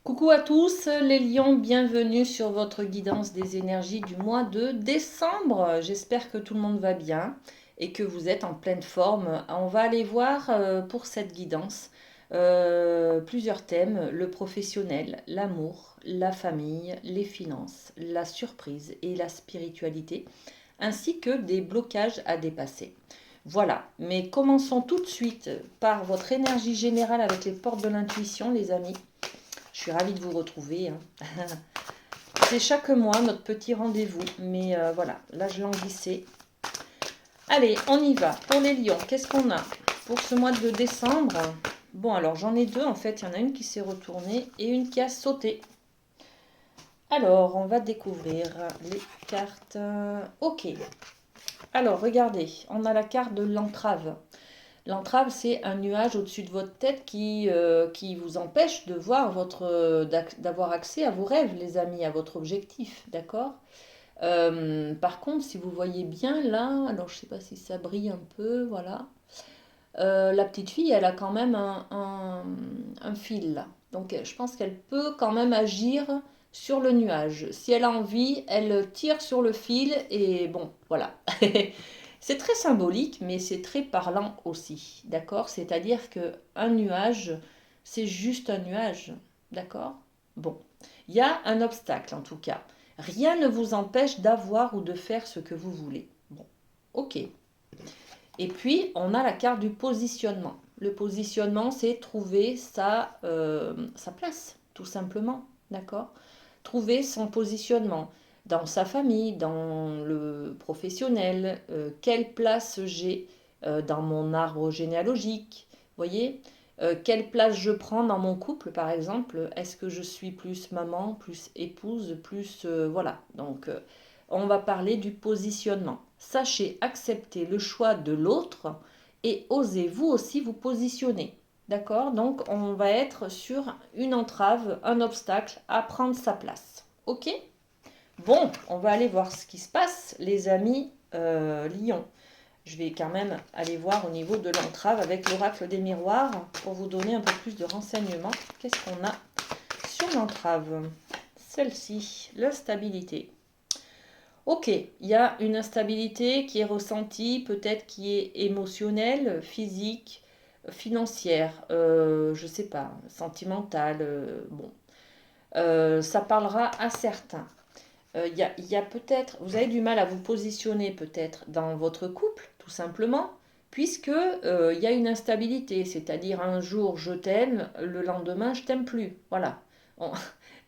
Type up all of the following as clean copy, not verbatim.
Coucou à tous les lions, bienvenue sur votre guidance des énergies du mois de décembre. J'espère que tout le monde va bien et que vous êtes en pleine forme. On va aller voir pour cette guidance plusieurs thèmes, le professionnel, l'amour, la famille, les finances, la surprise et la spiritualité, ainsi que des blocages à dépasser. Voilà, mais commençons tout de suite par votre énergie générale avec les portes de l'intuition, les amis. Je suis ravie de vous retrouver, hein. C'est chaque mois notre petit rendez-vous, mais voilà, là je languissais. Allez, on y va. Pour les lions, qu'est-ce qu'on a pour ce mois de décembre? Bon, alors j'en ai deux en fait. Il y en a une qui s'est retournée et une qui a sauté. Alors, on va découvrir les cartes. Ok. Alors, regardez, on a la carte de l'entrave. L'entrave, c'est un nuage au-dessus de votre tête qui vous empêche de voir d'avoir accès à vos rêves, les amis, à votre objectif, d'accord? Par contre, si vous voyez bien là, alors je ne sais pas si ça brille un peu, voilà. La petite fille, elle a quand même un fil là. Donc je pense qu'elle peut quand même agir sur le nuage. Si elle a envie, elle tire sur le fil et bon, voilà. C'est très symbolique, mais c'est très parlant aussi, d'accord? C'est-à-dire que un nuage, c'est juste un nuage, d'accord? Bon, il y a un obstacle en tout cas. Rien ne vous empêche d'avoir ou de faire ce que vous voulez. Bon, ok. Et puis, on a la carte du positionnement. Le positionnement, c'est trouver sa place, tout simplement. D'accord? Trouver son positionnement dans sa famille, dans le professionnel, quelle place j'ai dans mon arbre généalogique, voyez? Quelle place je prends dans mon couple, par exemple? Est-ce que je suis plus maman, plus épouse, plus... voilà. Donc, on va parler du positionnement. Sachez accepter le choix de l'autre et osez vous aussi vous positionner. D'accord? Donc, on va être sur une entrave, un obstacle à prendre sa place. Ok? Bon, on va aller voir ce qui se passe, les amis Lion. Je vais quand même aller voir au niveau de l'entrave avec l'oracle des miroirs pour vous donner un peu plus de renseignements. Qu'est-ce qu'on a sur l'entrave? Celle-ci, la stabilité. Ok, il y a une instabilité qui est ressentie, peut-être qui est émotionnelle, physique, financière, je sais pas, sentimentale. Bon, ça parlera à certains. Il y a peut-être, vous avez du mal à vous positionner peut-être dans votre couple, tout simplement, puisque il y a une instabilité, c'est-à-dire un jour je t'aime, le lendemain je t'aime plus. Voilà. On-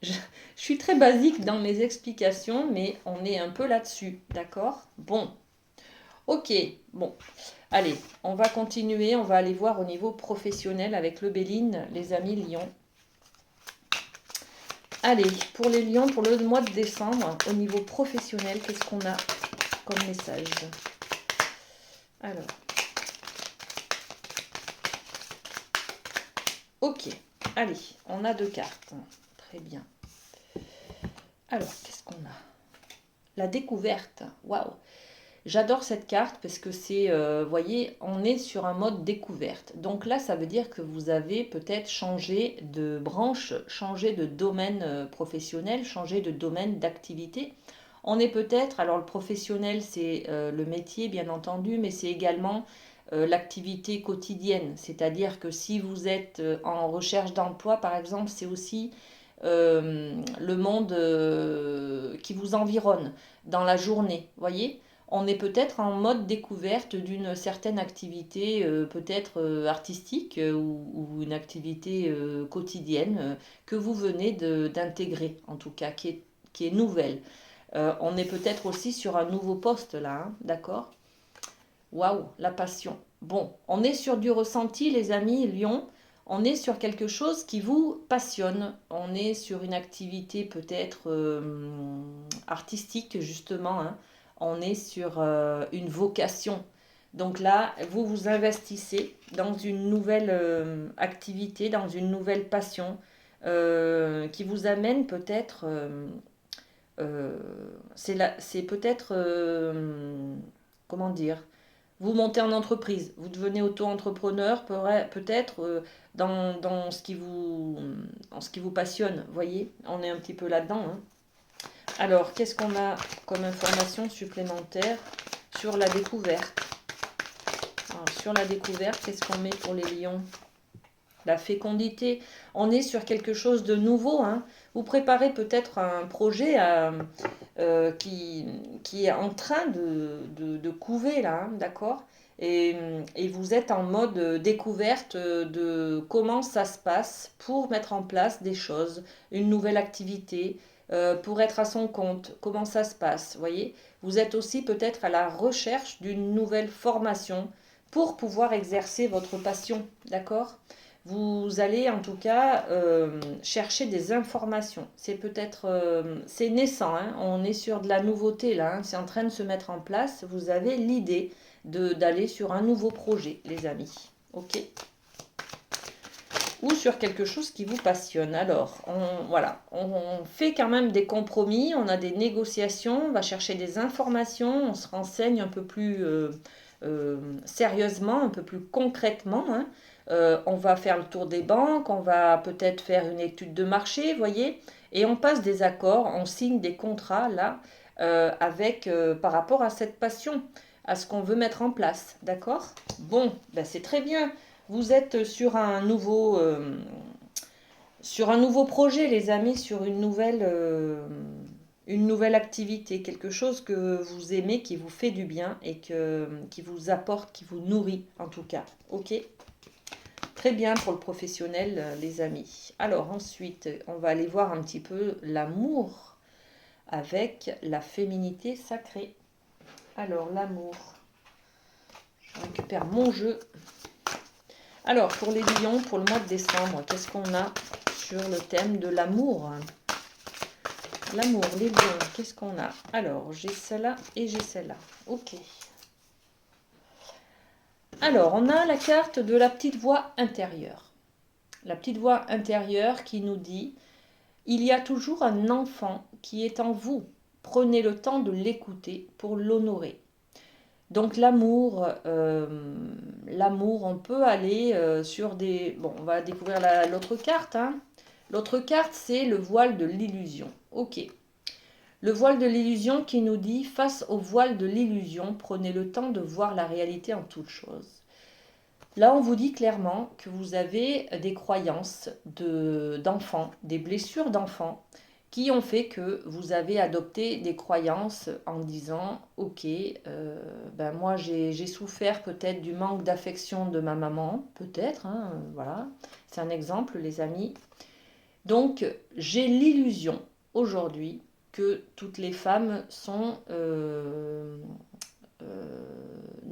je, je suis très basique dans mes explications, mais on est un peu là-dessus, d'accord? Bon, ok, bon. Allez, on va continuer, on va aller voir au niveau professionnel avec le Béline, les amis Lions. Allez, pour les lions, pour le mois de décembre, au niveau professionnel, qu'est-ce qu'on a comme message? Alors, ok. Allez, on a deux cartes. Très bien. Alors, qu'est-ce qu'on a? La découverte. Waouh. J'adore cette carte parce que c'est, voyez, on est sur un mode découverte. Donc là, ça veut dire que vous avez peut-être changé de branche, changé de domaine professionnel, changé de domaine d'activité. On est peut-être, alors le professionnel, c'est le métier, bien entendu, mais c'est également l'activité quotidienne. C'est-à-dire que si vous êtes en recherche d'emploi, par exemple, c'est aussi le monde qui vous environne dans la journée, voyez? On est peut-être en mode découverte d'une certaine activité, peut-être artistique ou une activité quotidienne que vous venez d'intégrer, en tout cas, qui est nouvelle. On est peut-être aussi sur un nouveau poste là, hein, d'accord? Waouh, la passion. Bon, on est sur du ressenti, les amis, Lyon. On est sur quelque chose qui vous passionne. On est sur une activité peut-être artistique, justement, hein. On est sur une vocation. Donc là, vous vous investissez dans une nouvelle activité, dans une nouvelle passion qui vous amène peut-être... c'est peut-être... comment dire? vous montez en entreprise, vous devenez auto-entrepreneur peut-être dans ce qui vous passionne, vous voyez, on est un petit peu là-dedans, hein. Alors, qu'est-ce qu'on a comme information supplémentaire sur la découverte? Alors, sur la découverte, qu'est-ce qu'on met pour les lions? La fécondité, on est sur quelque chose de nouveau, hein. Vous préparez peut-être un projet qui est en train de couver là, hein, d'accord? Et vous êtes en mode découverte de comment ça se passe pour mettre en place des choses, une nouvelle activité, pour être à son compte, comment ça se passe, voyez? Vous êtes aussi peut-être à la recherche d'une nouvelle formation pour pouvoir exercer votre passion, d'accord? Vous allez en tout cas chercher des informations. C'est peut-être, c'est naissant, hein, on est sur de la nouveauté là, hein, c'est en train de se mettre en place. Vous avez l'idée d'aller sur un nouveau projet, les amis. Ok? Ou sur quelque chose qui vous passionne. Alors, voilà, on fait quand même des compromis, on a des négociations, on va chercher des informations, on se renseigne un peu plus sérieusement, un peu plus concrètement, hein. On va faire le tour des banques, on va peut-être faire une étude de marché, voyez, et on passe des accords, on signe des contrats là, par rapport à cette passion, à ce qu'on veut mettre en place, d'accord? Bon, ben c'est très bien. Vous êtes sur un nouveau projet, les amis, sur une nouvelle activité, quelque chose que vous aimez, qui vous fait du bien et qui vous apporte, qui vous nourrit en tout cas. Ok? Très bien pour le professionnel, les amis. Alors ensuite, on va aller voir un petit peu l'amour avec la féminité sacrée. Alors l'amour, je récupère mon jeu. Alors, pour les lions, pour le mois de décembre, qu'est-ce qu'on a sur le thème de l'amour? L'amour, les lions, qu'est-ce qu'on a? Alors, j'ai celle-là et j'ai celle-là. Ok. Alors, on a la carte de la petite voix intérieure. La petite voix intérieure qui nous dit « Il y a toujours un enfant qui est en vous. Prenez le temps de l'écouter pour l'honorer. » Donc l'amour, on peut aller sur des... Bon, on va découvrir l'autre carte, hein. L'autre carte, c'est le voile de l'illusion. Ok. Le voile de l'illusion qui nous dit, face au voile de l'illusion, prenez le temps de voir la réalité en toute chose. Là, on vous dit clairement que vous avez des croyances d'enfants, des blessures d'enfants, qui ont fait que vous avez adopté des croyances en disant « Ok, ben moi j'ai souffert peut-être du manque d'affection de ma maman, peut-être, hein, voilà, c'est un exemple les amis. Donc j'ai l'illusion aujourd'hui que toutes les femmes ne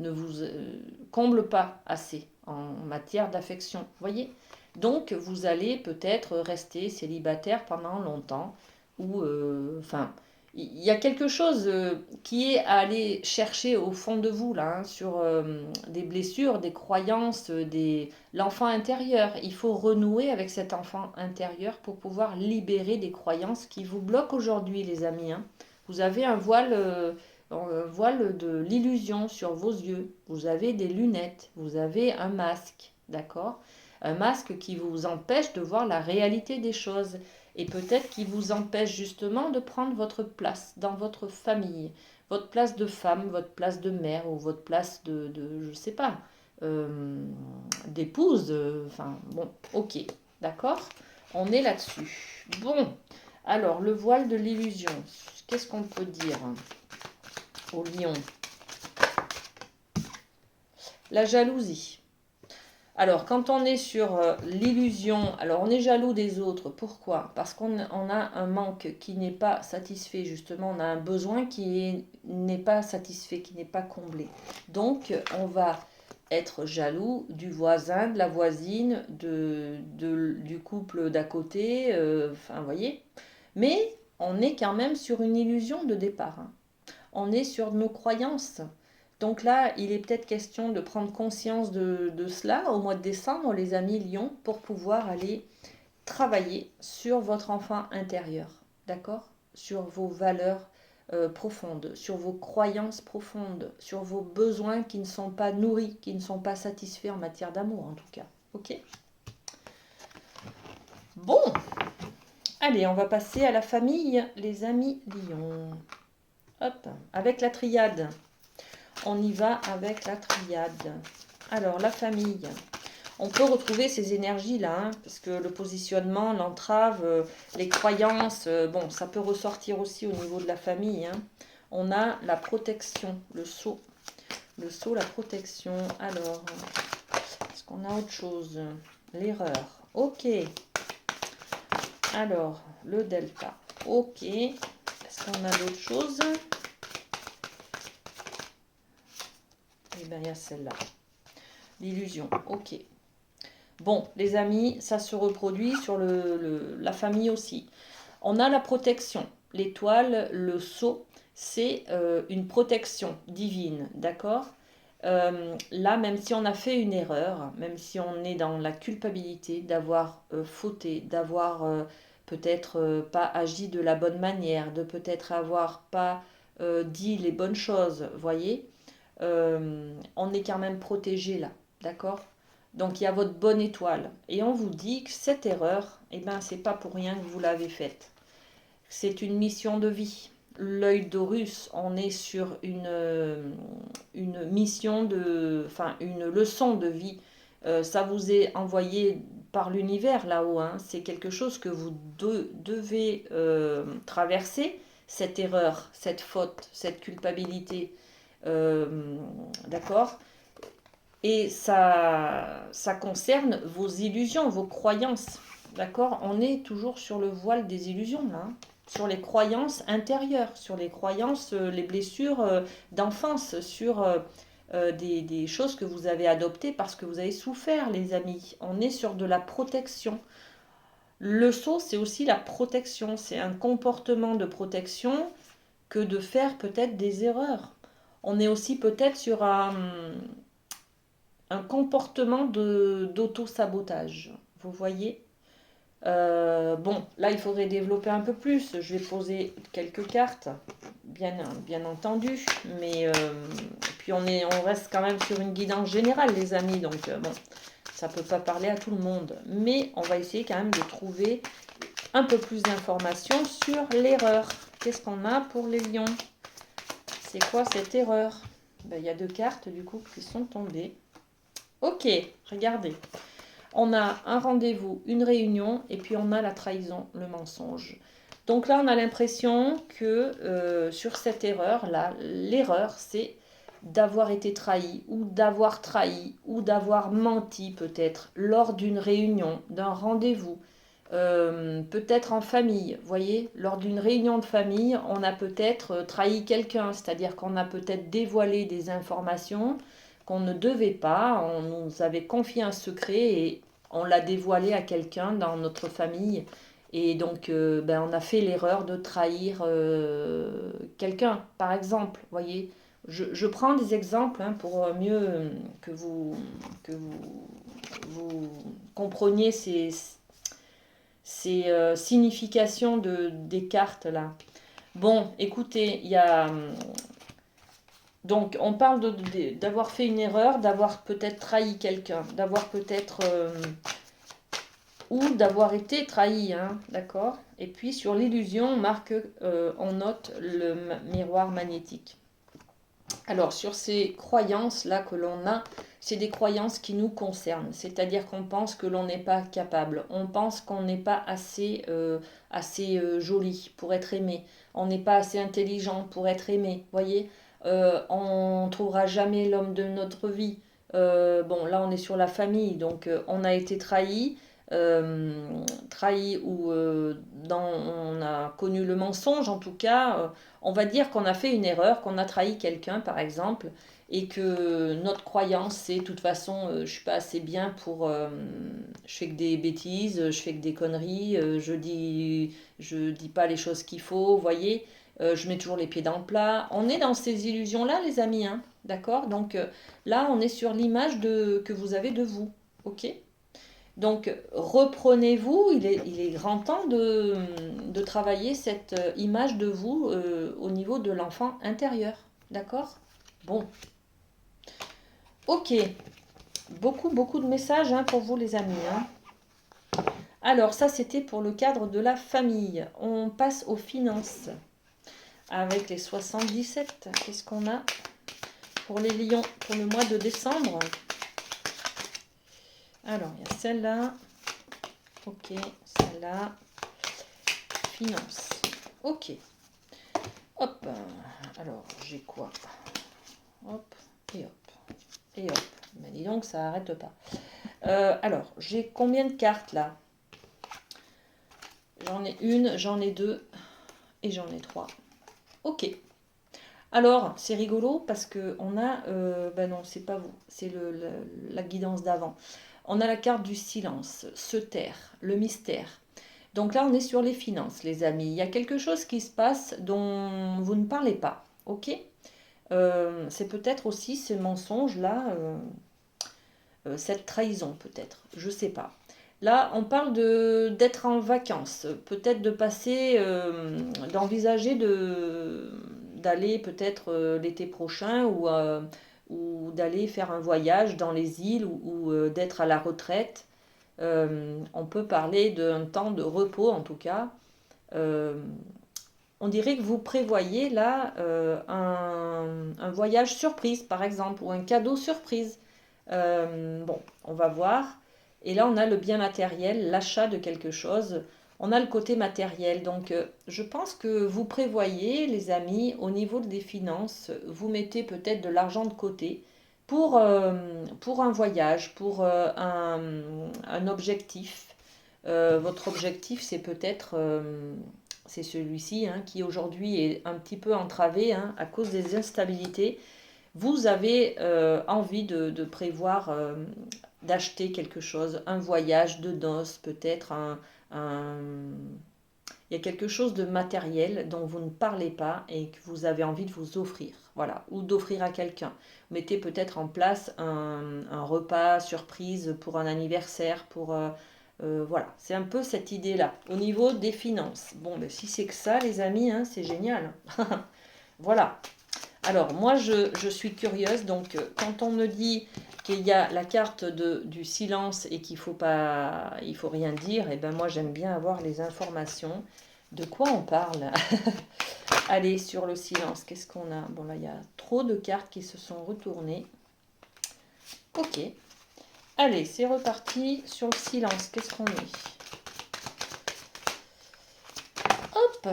vous comblent pas assez en matière d'affection, voyez. Donc vous allez peut-être rester célibataire pendant longtemps ou enfin il y a quelque chose qui est à aller chercher au fond de vous là, hein, sur des blessures, des croyances, l'enfant intérieur. Il faut renouer avec cet enfant intérieur pour pouvoir libérer des croyances qui vous bloquent aujourd'hui, les amis, hein. Vous avez un voile de l'illusion sur vos yeux. Vous avez des lunettes, vous avez un masque, d'accord? Un masque qui vous empêche de voir la réalité des choses et peut-être qui vous empêche justement de prendre votre place dans votre famille, votre place de femme, votre place de mère ou votre place je sais pas, d'épouse. Enfin, bon, ok, d'accord? On est là-dessus. Bon, alors le voile de l'illusion, qu'est-ce qu'on peut dire au lion? La jalousie. Alors, quand on est sur l'illusion, alors on est jaloux des autres. Pourquoi? Parce qu'on a un manque qui n'est pas satisfait, justement. On a un besoin qui n'est pas satisfait, qui n'est pas comblé. Donc, on va être jaloux du voisin, de la voisine, du couple d'à côté. Enfin, vous voyez. Mais on est quand même sur une illusion de départ, hein. On est sur nos croyances. Donc là, il est peut-être question de prendre conscience de cela au mois de décembre, les amis Lion, pour pouvoir aller travailler sur votre enfant intérieur, d'accord? Sur vos valeurs profondes, sur vos croyances profondes, sur vos besoins qui ne sont pas nourris, qui ne sont pas satisfaits en matière d'amour en tout cas. Ok? Bon, allez, on va passer à la famille, les amis lions. Hop, avec la triade. On y va avec la triade. Alors, la famille. On peut retrouver ces énergies-là, hein, parce que le positionnement, l'entrave, les croyances, bon, ça peut ressortir aussi au niveau de la famille. Hein. On a la protection, le sceau. Le sceau, la protection. Alors, est-ce qu'on a autre chose? L'erreur. Ok. Alors, le delta. Ok. Est-ce qu'on a d'autres choses? Eh bien, il y a celle-là. L'illusion. Ok. Bon, les amis, ça se reproduit sur la famille aussi. On a la protection. L'étoile, le sceau, c'est une protection divine, d'accord? Là, même si on a fait une erreur, même si on est dans la culpabilité d'avoir fauté, d'avoir peut-être pas agi de la bonne manière, de peut-être avoir pas dit les bonnes choses, voyez, on est quand même protégé là, d'accord? Donc il y a votre bonne étoile. Et on vous dit que cette erreur, eh ben, c'est pas pour rien que vous l'avez faite. C'est une mission de vie. L'œil d'Horus, on est sur une mission enfin une leçon de vie. Ça vous est envoyé par l'univers là-haut. Hein. C'est quelque chose que vous devez traverser, cette erreur, cette faute, cette culpabilité. D'accord? Et ça concerne vos illusions, vos croyances. D'accord? On est toujours sur le voile des illusions, là. Hein. Sur les croyances intérieures, sur les croyances, les blessures d'enfance, sur des choses que vous avez adoptées parce que vous avez souffert, les amis. On est sur de la protection. Le sceau, c'est aussi la protection. C'est un comportement de protection que de faire peut-être des erreurs. On est aussi peut-être sur un comportement d'auto-sabotage. Vous voyez? Bon, là, il faudrait développer un peu plus. Je vais poser quelques cartes, bien entendu. Mais puis on reste quand même sur une guidance générale, les amis. Donc, bon, ça ne peut pas parler à tout le monde. Mais on va essayer quand même de trouver un peu plus d'informations sur l'erreur. Qu'est-ce qu'on a pour les lions? C'est quoi cette erreur? Ben, il y a deux cartes, du coup, qui sont tombées. Ok, regardez. On a un rendez-vous, une réunion, et puis on a la trahison, le mensonge. Donc là, on a l'impression que sur cette erreur-là, l'erreur, c'est d'avoir été trahi, ou d'avoir menti peut-être, lors d'une réunion, d'un rendez-vous, peut-être en famille. Vous voyez, lors d'une réunion de famille, on a peut-être trahi quelqu'un, c'est-à-dire qu'on a peut-être dévoilé des informations qu'on ne devait pas, on nous avait confié un secret et on l'a dévoilé à quelqu'un dans notre famille. Et donc, ben, on a fait l'erreur de trahir quelqu'un, par exemple. Voyez, je prends des exemples hein, pour mieux que vous compreniez ces significations des cartes là. Bon, écoutez, il y a donc, on parle d'avoir fait une erreur, d'avoir peut-être trahi quelqu'un, d'avoir peut-être... ou d'avoir été trahi, hein, d'accord? Et puis, sur l'illusion, on note le miroir magnétique. Alors, sur ces croyances-là que l'on a, c'est des croyances qui nous concernent. C'est-à-dire qu'on pense que l'on n'est pas capable. On pense qu'on n'est pas assez joli pour être aimé. On n'est pas assez intelligent pour être aimé. Voyez, on ne trouvera jamais l'homme de notre vie. Bon, là, on est sur la famille. Donc, on a été trahi. Trahi ou on a connu le mensonge en tout cas, on va dire qu'on a fait une erreur, qu'on a trahi quelqu'un par exemple, et que notre croyance c'est de toute façon je suis pas assez bien pour je fais que des bêtises, je fais que des conneries, je dis pas les choses qu'il faut, vous voyez, je mets toujours les pieds dans le plat. On est dans ces illusions là les amis, hein, d'accord? Donc là on est sur l'image que vous avez de vous, ok? Donc, reprenez-vous, il est grand temps de travailler cette image de vous au niveau de l'enfant intérieur. D'accord? Bon, ok. Beaucoup de messages hein, pour vous les amis. Hein. Alors, ça c'était pour le cadre de la famille. On passe aux finances. Avec les 77, qu'est-ce qu'on a pour les lions pour le mois de décembre? Alors, il y a celle-là. Ok, celle-là. Finance. Ok. Hop. Alors, j'ai quoi? Hop, et hop, et hop. Mais dis donc, ça n'arrête pas. Alors, j'ai combien de cartes là? J'en ai une, j'en ai deux et j'en ai trois. Ok. Alors, c'est rigolo parce que on a... ben non, c'est pas vous, c'est la guidance d'avant. On a la carte du silence, se taire, le mystère. Donc là, on est sur les finances, les amis. Il y a quelque chose qui se passe dont vous ne parlez pas, ok? C'est peut-être aussi ces mensonges-là, cette trahison peut-être, je sais pas. Là, on parle d'être en vacances, peut-être de passer, d'envisager d'aller peut-être l'été prochain ou d'aller faire un voyage dans les îles ou d'être à la retraite. On peut parler d'un temps de repos en tout cas. Euh, on dirait que vous prévoyez là un voyage surprise par exemple ou un cadeau surprise. Bon, on va voir. Et là, on a le bien matériel, l'achat de quelque chose. On a le côté matériel. Donc, je pense que vous prévoyez, les amis, au niveau des finances, vous mettez peut-être de l'argent de côté pour un voyage, pour un objectif. Votre objectif, c'est peut-être c'est celui-ci hein, qui aujourd'hui est un petit peu entravé hein, à cause des instabilités. Vous avez envie de prévoir d'acheter quelque chose, un voyage de noces, peut-être un... Il y a quelque chose de matériel dont vous ne parlez pas et que vous avez envie de vous offrir, voilà, ou d'offrir à quelqu'un. Mettez peut-être en place un repas surprise pour un anniversaire, pour voilà, c'est un peu cette idée-là. Au niveau des finances, bon, ben, si c'est que ça, les amis, hein, c'est génial. Voilà. Alors, moi, je suis curieuse. Donc, quand on me dit qu'il y a la carte du silence et qu'il faut pas, il faut rien dire, et ben moi, j'aime bien avoir les informations. De quoi on parle? Allez, sur le silence, qu'est-ce qu'on a? Bon, là, il y a trop de cartes qui se sont retournées. Ok. Allez, c'est reparti sur le silence. Qu'est-ce qu'on met? Hop,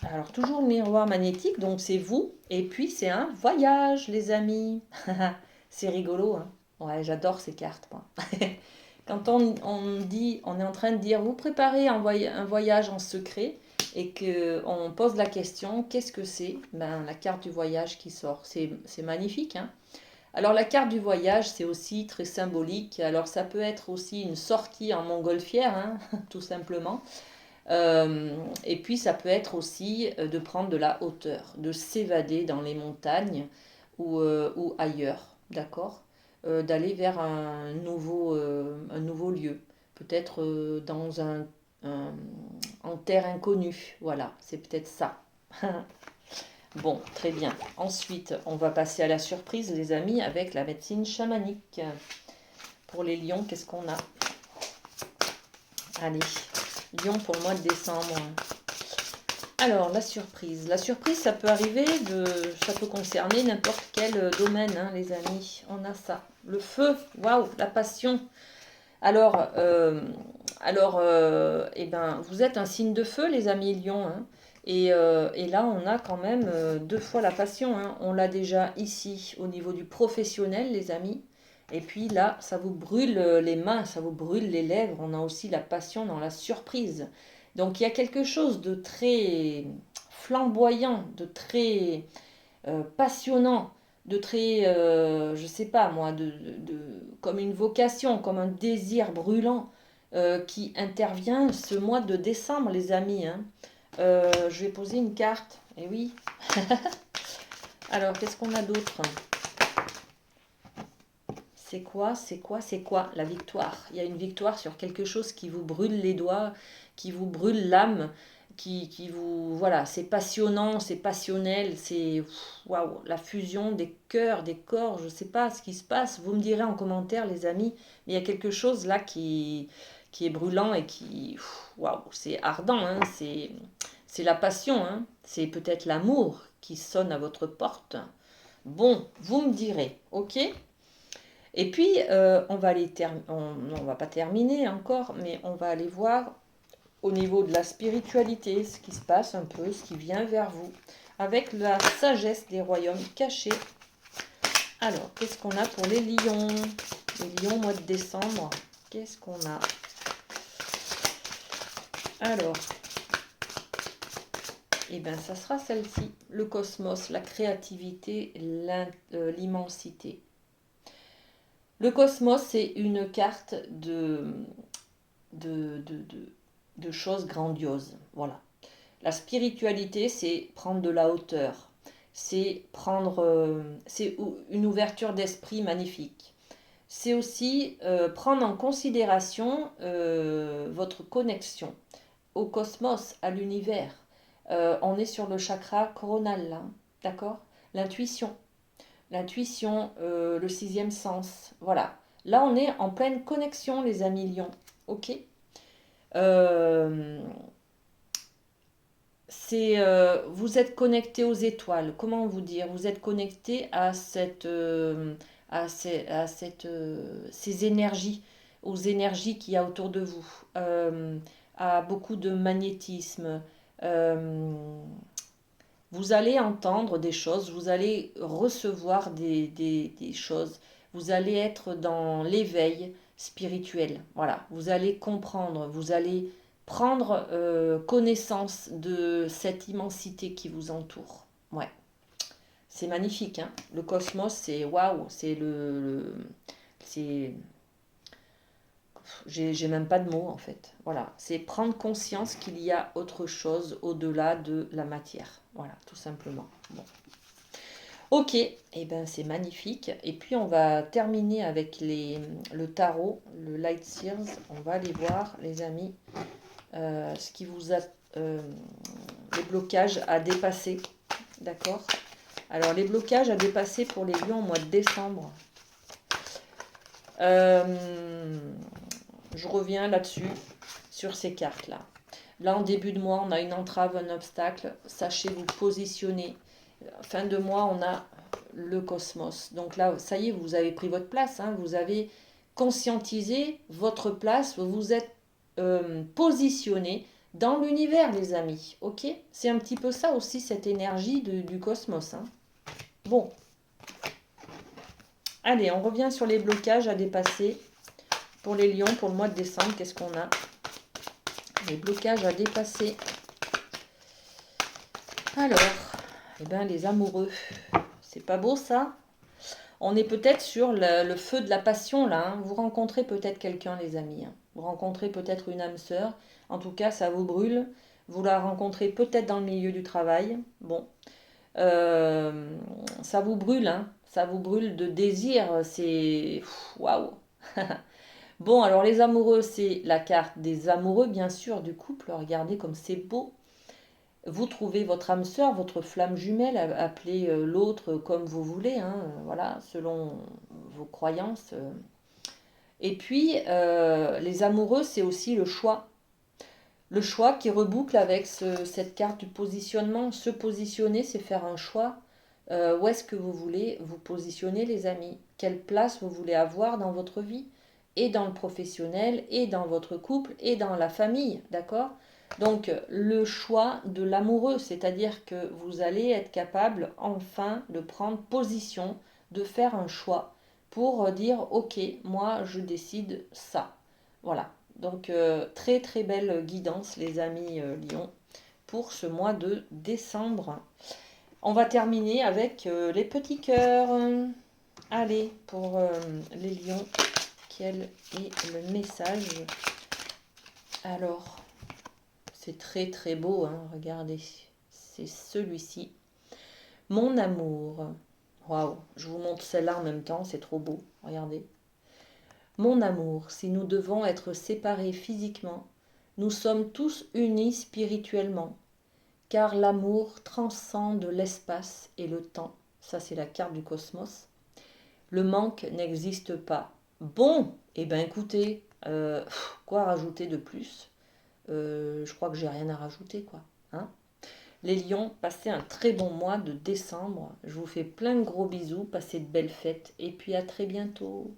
alors toujours le miroir magnétique, donc c'est vous, et puis c'est un voyage, les amis. C'est rigolo, hein. Ouais, j'adore ces cartes, moi. Quand on dit, on est en train de dire, vous préparez un voyage en secret, et que on pose la question, qu'est-ce que c'est? Ben, la carte du voyage qui sort, c'est magnifique, hein. Alors la carte du voyage, c'est aussi très symbolique. Alors ça peut être aussi une sortie en montgolfière, hein, tout simplement. Et puis ça peut être aussi de prendre de la hauteur, de s'évader dans les montagnes ou ailleurs, d'accord? D'aller vers un nouveau lieu, peut-être un- en terre inconnue, voilà, c'est peut-être ça. Bon, très bien. Ensuite, on va passer à la surprise, les amis, avec la médecine chamanique. Pour les lions, qu'est-ce qu'on a? Allez, lion pour le mois de décembre. Alors, la surprise. La surprise, ça peut arriver, ça peut concerner n'importe quel domaine, hein, les amis. On a ça. Le feu, waouh, la passion. Alors, eh ben, vous êtes un signe de feu, les amis lions. Hein. Et là, on a quand même deux fois la passion. Hein. On l'a déjà ici au niveau du professionnel, les amis. Et puis là, ça vous brûle les mains, ça vous brûle les lèvres. On a aussi la passion dans la surprise. Donc il y a quelque chose de très flamboyant, de très passionnant, de très, je sais pas moi, comme une vocation, comme un désir brûlant qui intervient ce mois de décembre, les amis. Hein. Je vais poser une carte. Et oui. Alors, qu'est-ce qu'on a d'autre? C'est quoi? C'est quoi? C'est quoi? La victoire. Il y a une victoire sur quelque chose qui vous brûle les doigts, qui vous brûle l'âme, qui vous... Voilà, c'est passionnant, c'est passionnel, c'est... Waouh, la fusion des cœurs, des corps, je ne sais pas ce qui se passe. Vous me direz en commentaire, les amis, mais il y a quelque chose là qui est brûlant et qui... Waouh, c'est ardent, hein, c'est la passion, hein, c'est peut-être l'amour qui sonne à votre porte. Bon, vous me direz, ok? Et puis, on va aller on va pas terminer encore, mais on va aller voir au niveau de la spiritualité ce qui se passe un peu, ce qui vient vers vous, avec la sagesse des royaumes cachés. Alors, qu'est-ce qu'on a pour les lions? Les lions, mois de décembre, qu'est-ce qu'on a? Alors, eh bien, ça sera celle-ci, le cosmos, la créativité, l'immensité. Le cosmos, c'est une carte de choses grandioses. Voilà. La spiritualité, c'est prendre de la hauteur. C'est c'est une ouverture d'esprit magnifique. C'est aussi prendre en considération votre connexion au cosmos, à l'univers. On est sur le chakra coronal là, d'accord? L'intuition. L'intuition, le sixième sens. Voilà. Là, on est en pleine connexion, les amis lions. Ok. Euh, vous êtes connecté aux étoiles. Comment vous dire? Vous êtes connecté à ces énergies, aux énergies qu'il y a autour de vous, à beaucoup de magnétisme. Euh, vous allez entendre des choses, vous allez recevoir des choses, vous allez être dans l'éveil spirituel. Voilà, vous allez comprendre, vous allez prendre connaissance de cette immensité qui vous entoure. Ouais, c'est magnifique, hein. Le cosmos, c'est waouh, c'est j'ai même pas de mots en fait. Voilà, c'est prendre conscience qu'il y a autre chose au-delà de la matière. Voilà, tout simplement. Bon. Ok, et eh ben c'est magnifique. Et puis on va terminer avec le tarot, le Light Sears. On va aller voir, les amis, ce qui vous a les blocages à dépasser. D'accord? Alors les blocages à dépasser pour les lions au mois de décembre. Je reviens là-dessus, sur ces cartes-là. Là, en début de mois, on a une entrave, un obstacle. Sachez vous positionner. Fin de mois, on a le cosmos. Donc là, ça y est, vous avez pris votre place. Hein, vous avez conscientisé votre place. Vous vous êtes positionné dans l'univers, les amis. Ok? C'est un petit peu ça aussi, cette énergie du cosmos. Hein. Bon. Allez, on revient sur les blocages à dépasser. Pour les lions, pour le mois de décembre, qu'est-ce qu'on a? Les blocages à dépasser. Alors, eh ben, les amoureux. C'est pas beau ça? On est peut-être sur le feu de la passion là. Hein. Vous rencontrez peut-être quelqu'un, les amis. Hein. Vous rencontrez peut-être une âme sœur. En tout cas, ça vous brûle. Vous la rencontrez peut-être dans le milieu du travail. Bon. Ça vous brûle, hein. Ça vous brûle de désir. C'est... Waouh. Bon, alors les amoureux, c'est la carte des amoureux, bien sûr, du couple. Regardez comme c'est beau. Vous trouvez votre âme sœur, votre flamme jumelle, appelez l'autre comme vous voulez, hein, voilà, selon vos croyances. Et puis, les amoureux, c'est aussi le choix. Le choix qui reboucle avec cette carte du positionnement. Se positionner, c'est faire un choix. Où est-ce que vous voulez vous positionner, les amis? Quelle place vous voulez avoir dans votre vie? Et dans le professionnel, et dans votre couple, et dans la famille, d'accord? Donc, le choix de l'amoureux, c'est-à-dire que vous allez être capable enfin de prendre position, de faire un choix pour dire, ok, moi je décide ça. Voilà. Donc, très très belle guidance, les amis Lions, pour ce mois de décembre. On va terminer avec les petits cœurs. Allez, pour les lions, quel est le message? Alors, c'est très très beau, hein, regardez. C'est celui-ci. Mon amour. Waouh, je vous montre celle-là en même temps, c'est trop beau. Regardez. Mon amour, si nous devons être séparés physiquement, nous sommes tous unis spirituellement, car l'amour transcende l'espace et le temps. Ça, c'est la carte du cosmos. Le manque n'existe pas. Bon, eh bien écoutez, quoi rajouter de plus? Je crois que j'ai rien à rajouter, quoi. Hein. Les lions, passez un très bon mois de décembre. Je vous fais plein de gros bisous, passez de belles fêtes et puis à très bientôt.